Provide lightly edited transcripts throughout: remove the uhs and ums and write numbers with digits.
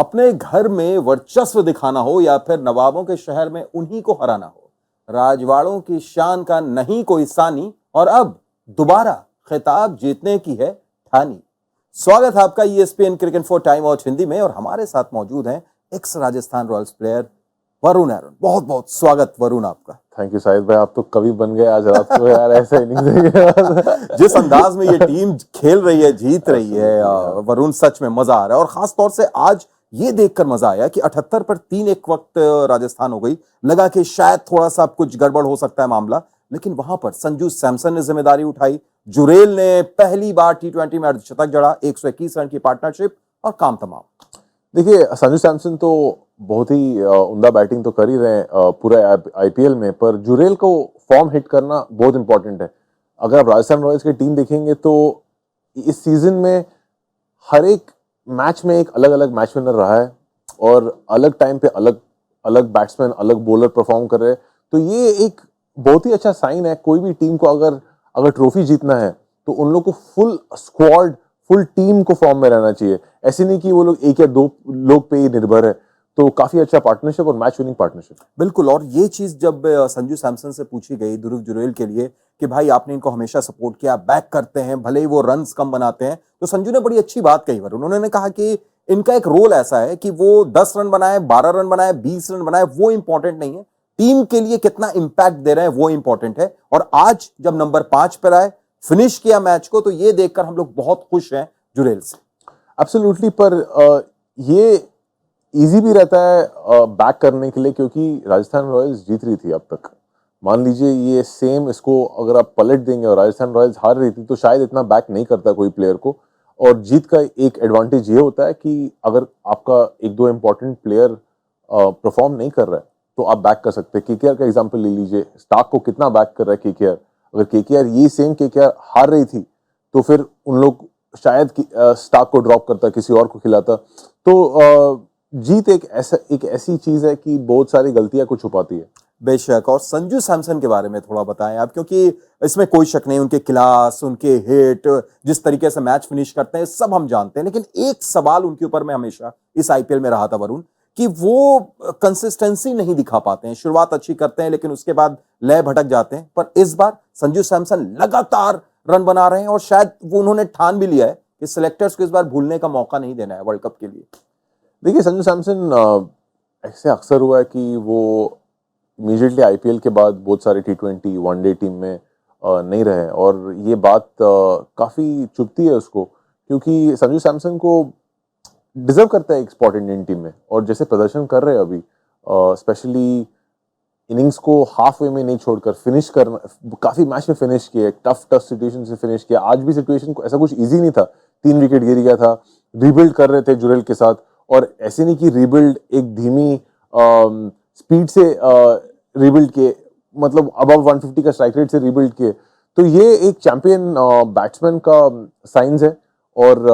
अपने घर में वर्चस्व दिखाना हो या फिर नवाबों के शहर में उन्हीं को हराना हो, राजवाड़ों की शान का नहीं कोई सानी और अब दोबारा खिताब जीतने की है ठानी। स्वागत है आपका ESPN cricket for time out Hindi में और हमारे साथ मौजूद हैं ex Rajasthan Royals player Varun Aaron. बहुत बहुत स्वागत वरुण आपका। थैंक यू शाहिद भाई, आप तो कवि बन गए आज रात को यार, ऐसा इनिंग्स जिस अंदाज में ये टीम खेल रही है, जीत रही है वरुण, सच में मजा आ रहा है। और खास तौर से आज ये देखकर मजा आया कि 78 पर 3 एक वक्त राजस्थान हो गई। लगा कि शायद थोड़ा सा कुछ गड़बड़ हो सकता है मामला, लेकिन वहां पर संजू सैमसन ने जिम्मेदारी उठाई। जुरेल ने पहली बार T20 में अर्धशतक जड़ा, 121 रन की पार्टनरशिप और काम तमाम। देखिए, संजू सैमसन तो बहुत ही उम्दा बैटिंग तो कर ही रहे हैं पूरे IPL में, पर जुरेल को फॉर्म हिट करना बहुत इंपॉर्टेंट है। अगर आप राजस्थान रॉयल्स की टीम देखेंगे तो इस सीजन में हर एक मैच में एक अलग अलग मैच विनर रहा है और अलग टाइम पे अलग अलग बैट्समैन, अलग बॉलर परफॉर्म कर रहे हैं। तो ये एक बहुत ही अच्छा साइन है। कोई भी टीम को अगर ट्रॉफी जीतना है तो उन लोग को फुल स्क्वाड, फुल टीम को फॉर्म में रहना चाहिए। ऐसे नहीं कि वो लोग एक या दो लोग पे ही निर्भर है। तो काफी अच्छा पार्टनरशिप और मैच विनिंग पार्टनरशिप। बिल्कुल। और ये चीज जब संजू सैमसन से पूछी गई ध्रुव जुरेल के लिए कि भाई आपने इनको हमेशा सपोर्ट किया, बैक करते हैं, भले ही वो रन्स कम बनाते हैं, तो संजू ने बड़ी अच्छी बात कही वरुण। उन्होंने कहा कि इनका एक रोल ऐसा है कि वो 10 रन बनाए, 12 रन बनाए, 20 रन बनाए, वो इंपॉर्टेंट नहीं है। टीम के लिए कितना इंपैक्ट दे रहे हैं वो इंपॉर्टेंट है। और आज जब नंबर 5 पर आए, फिनिश किया मैच को, तो ये देखकर हम लोग बहुत खुश हैं जुरेल से। एब्सोल्युटली। पर ये इजी भी रहता है बैक करने के लिए, क्योंकि राजस्थान रॉयल्स जीत रही थी अब तक। मान लीजिए ये सेम इसको अगर आप पलट देंगे और राजस्थान रॉयल्स हार रही थी तो शायद इतना बैक नहीं करता कोई प्लेयर को। और जीत का एक एडवांटेज ये होता है कि अगर आपका एक दो इंपॉर्टेंट प्लेयर परफॉर्म नहीं कर रहा है तो आप बैक कर सकते हैं। KKR का एग्जांपल ले लीजिए, स्टार्क को कितना बैक कर रहा है KKR। अगर KKR ये सेम KKR हार रही थी तो फिर उन लोग शायद स्टार्क को ड्रॉप करता, किसी और को खिलाता। तो जीत एक ऐसी चीज है कि बहुत सारी गलतियां को छुपाती है। बेशक। और संजू सैमसन के बारे में थोड़ा बताएं आप, क्योंकि इसमें कोई शक नहीं, उनके क्लास, उनके हिट, जिस तरीके से मैच फिनिश करते हैं सब हम जानते हैं। लेकिन एक सवाल उनके ऊपर में हमेशा इस IPL में रहा था वरुण, कि वो कंसिस्टेंसी नहीं दिखा पाते हैं। शुरुआत अच्छी करते हैं लेकिन उसके बाद लय भटक जाते हैं। पर इस बार संजू सैमसन लगातार रन बना रहे हैं और शायद वो उन्होंने ठान भी लिया है कि सिलेक्टर्स को इस बार भूलने का मौका नहीं देना है वर्ल्ड कप के लिए। देखिए, संजू सैमसन ऐसे अक्सर हुआ है कि वो इमीडिएटली IPL के बाद बहुत सारे T20 वनडे टीम में नहीं रहे और ये बात काफ़ी चुभती है उसको, क्योंकि संजू सैमसन को डिजर्व करता है एक स्पॉट इंडियन टीम में। और जैसे प्रदर्शन कर रहे हैं अभी, स्पेशली इनिंग्स को हाफ वे में नहीं छोड़कर फिनिश करना, काफ़ी मैच में फिनिश किए, टफ सिचुएशन से फिनिश किया। आज भी सिचुएशन को ऐसा कुछ ईजी नहीं था, 3 विकेट गिर गया था, रीबिल्ड कर रहे थे जुरेल के साथ। और ऐसे नहीं कि रीबिल्ड एक धीमी स्पीड से रीबिल्ड किए, मतलब अबव 150 का स्ट्राइक रेट से रीबिल्ड किए। तो ये एक चैंपियन बैट्समैन का साइंस है और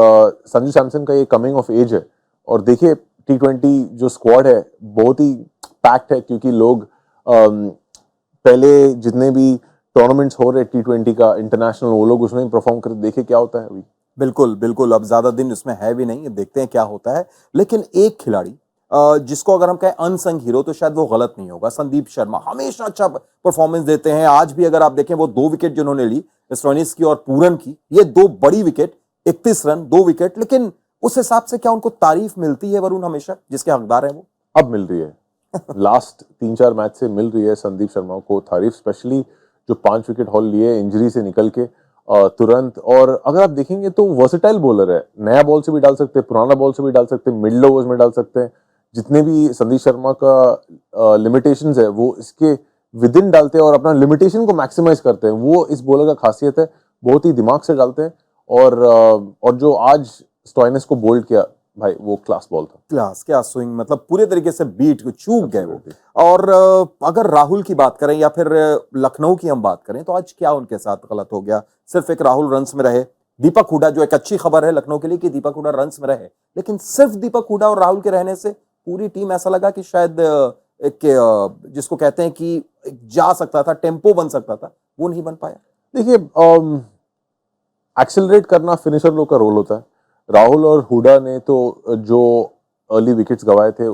संजू सैमसन का ये कमिंग ऑफ एज है। और देखिए, T20 जो स्क्वाड है बहुत ही पैक्ड है, क्योंकि लोग पहले जितने भी टूर्नामेंट्स हो रहे T20 का इंटरनेशनल, वो लोग उसमें परफॉर्म कर देखे क्या होता है अभी। बिल्कुल बिल्कुल। अब ज्यादा दिन इसमें है भी नहीं, देखते हैं क्या होता है। लेकिन एक खिलाड़ी जिसको अगर हम कहें अनसंग हीरो तो शायद वो गलत नहीं होगा, संदीप शर्मा। हमेशा अच्छा परफॉर्मेंस देते हैं। आज भी अगर आप देखें, वो 2 विकेट जिन्होंने ली, स्टोइनिस की और पूरन की, ये 2 बड़ी विकेट, 31 रन, 2 विकेट। लेकिन उस हिसाब से क्या उनको तारीफ मिलती है वरुण हमेशा, जिसके हकदार हैं वो? अब मिल रही है। लास्ट 3-4 मैच से मिल रही है संदीप शर्मा को तारीफ, स्पेशली जो 5 विकेट हॉल लिए इंजरी से निकल के तुरंत। और अगर आप देखेंगे तो वर्सेटाइल बॉलर है, नया बॉल से भी डाल सकते हैं, पुराना बॉल से भी डाल सकते हैं, मिडल ओवर्स में डाल सकते हैं। जितने भी संदीप शर्मा का लिमिटेशंस है वो इसके विद इन डालते हैं और अपना लिमिटेशन को मैक्सिमाइज करते हैं। वो इस बॉलर का खासियत है, बहुत ही दिमाग से डालते हैं। और जो आज स्टोइनिस को बोल्ड किया भाई, वो क्लास बॉल था। क्लास, क्या स्विंग, मतलब पूरे तरीके से बीट को चूक गए वो। और अगर राहुल की बात करें या फिर लखनऊ की हम बात करें, तो आज क्या उनके साथ गलत हो गया? सिर्फ एक राहुल रन्स में रहे, दीपक हुडा, जो एक अच्छी खबर है लखनऊ के लिए कि दीपक हुडा रन्स में रहे, लेकिन सिर्फ दीपक हुडा और राहुल के रहने से पूरी टीम ऐसा लगा कि शायद एक जिसको कहते हैं कि जा सकता था, टेम्पो बन सकता था, वो नहीं बन पाया। देखिए, एक्सेलरेट करना फिनिशर लोग का रोल होता है। राहुल और हुडा ने तो जो अर्ली विकेट्स गंवाए थे,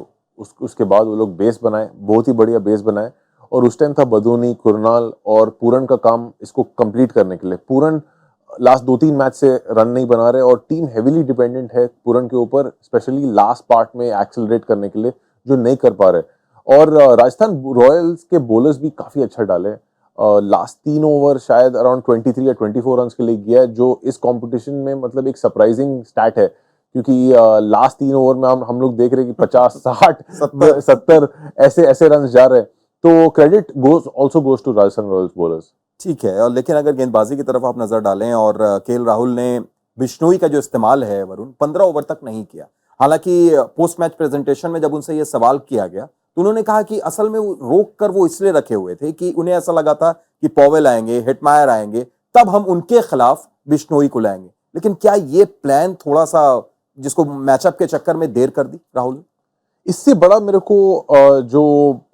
उसके बाद वो लोग बेस बनाए, बहुत ही बढ़िया बेस बनाए। और उस टाइम था बदूनी, कुरनाल और पूरन का काम इसको कंप्लीट करने के लिए। पूरन लास्ट 2-3 मैच से रन नहीं बना रहे और टीम हेवीली डिपेंडेंट है पूरन के ऊपर, स्पेशली लास्ट पार्ट में एक्सेलरेट करने के लिए, जो नहीं कर पा रहे। और राजस्थान रॉयल्स के बॉलर्स भी काफी अच्छा डाले। लास्ट 3 ओवर शायद अराउंड 23 या 24 रन के लिए गया है, जो इस कंपटीशन में मतलब एक सरप्राइजिंग स्टैट है, क्योंकि लास्ट 3 ओवर में हम लोग देख रहे हैं कि 50, 60, 70 ऐसे रन जा रहे हैं। तो credit also goes to Rajasthan Royals bowlers. ठीक है, और लेकिन अगर गेंदबाजी की तरफ आप नजर डालें और केएल राहुल ने बिश्नोई का जो इस्तेमाल है वरुण 15 ओवर तक नहीं किया। हालांकि पोस्ट मैच प्रेजेंटेशन में जब उनसे यह सवाल किया गया तो उन्होंने कहा कि असल में वो रोक कर वो इसलिए रखे हुए थे कि उन्हें ऐसा लगा था कि पॉवेल आएंगे, हिटमायर आएंगे, तब हम उनके खिलाफ बिश्नोई को लाएंगे। लेकिन क्या ये प्लान थोड़ा सा जिसको मैचअप के चक्कर में देर कर दी राहुल? इससे बड़ा मेरे को जो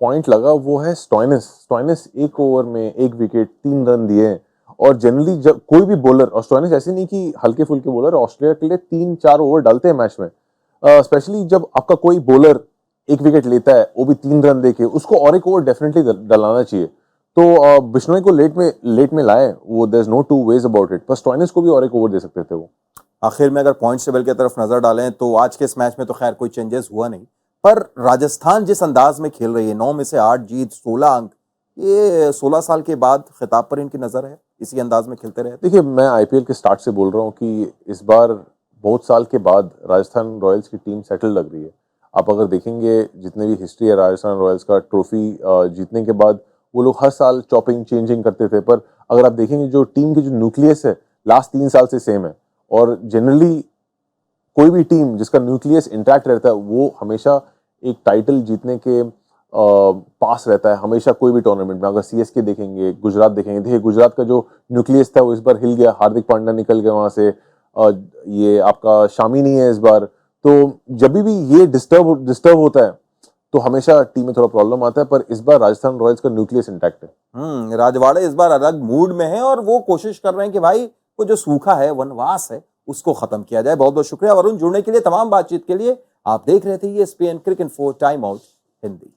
पॉइंट लगा वो है स्टॉइनिस 1 ओवर में 1 विकेट 3 रन दिए। और जनरली जब कोई भी बॉलर, और स्टॉइनिस ऐसे नहीं कि हल्के फुल्के बॉलर, ऑस्ट्रेलिया के लिए 3-4 ओवर डालते हैं मैच में। स्पेशली जब आपका कोई बॉलर 1 विकेट लेता है, वो भी 3 रन देके, उसको और 1 ओवर डेफिनेटली डलाना चाहिए। तो बिश्नोई को लेट में लाए, वो there is no two ways about it, पर स्टॉइनिस को भी और 1 ओवर दे सकते थे वो। आखिर में अगर पॉइंट टेबल की तरफ नजर डालें तो आज के इस मैच में तो खैर कोई चेंजेस हुआ नहीं, पर राजस्थान जिस अंदाज में खेल रही है, 9 में से 8 जीत, 16 अंक, ये 16 साल के बाद खिताब पर इनकी नजर है, इसी अंदाज में खेलते रहे। देखिए, मैं आईपीएल के स्टार्ट से बोल रहा हूँ कि इस बार बहुत साल के बाद राजस्थान रॉयल्स की टीम सेटल लग रही है। आप अगर देखेंगे जितने भी हिस्ट्री है राजस्थान रॉयल्स का, ट्रॉफी जीतने के बाद वो लोग हर साल चॉपिंग चेंजिंग करते थे, पर अगर आप देखेंगे जो टीम की जो न्यूक्लियस है लास्ट 3 साल से सेम है। और जनरली कोई भी टीम जिसका न्यूक्लियस इंटैक्ट रहता है वो हमेशा एक टाइटल जीतने के पास रहता है, हमेशा कोई भी टूर्नामेंट में। अगर सीएसके देखेंगे, गुजरात देखेंगे, देखिए गुजरात का जो न्यूक्लियस था वो इस बार हिल गया, हार्दिक पांड्या निकल गया वहां से, ये आपका शामी नहीं है इस बार। तो जब भी ये डिस्टर्ब होता है तो हमेशा टीम में थोड़ा प्रॉब्लम आता है, पर इस बार राजस्थान रॉयल्स का न्यूक्लियस इंटैक्ट है। राजवाड़े इस बार अलग मूड में हैं और वो कोशिश कर रहे हैं कि भाई वो जो सूखा है, वनवास है, उसको खत्म किया जाए। बहुत बहुत शुक्रिया वरुण जुड़ने के लिए, तमाम बातचीत के लिए। आप देख रहे थे ESPN क्रिक इन्फो टाइम आउट हिंदी।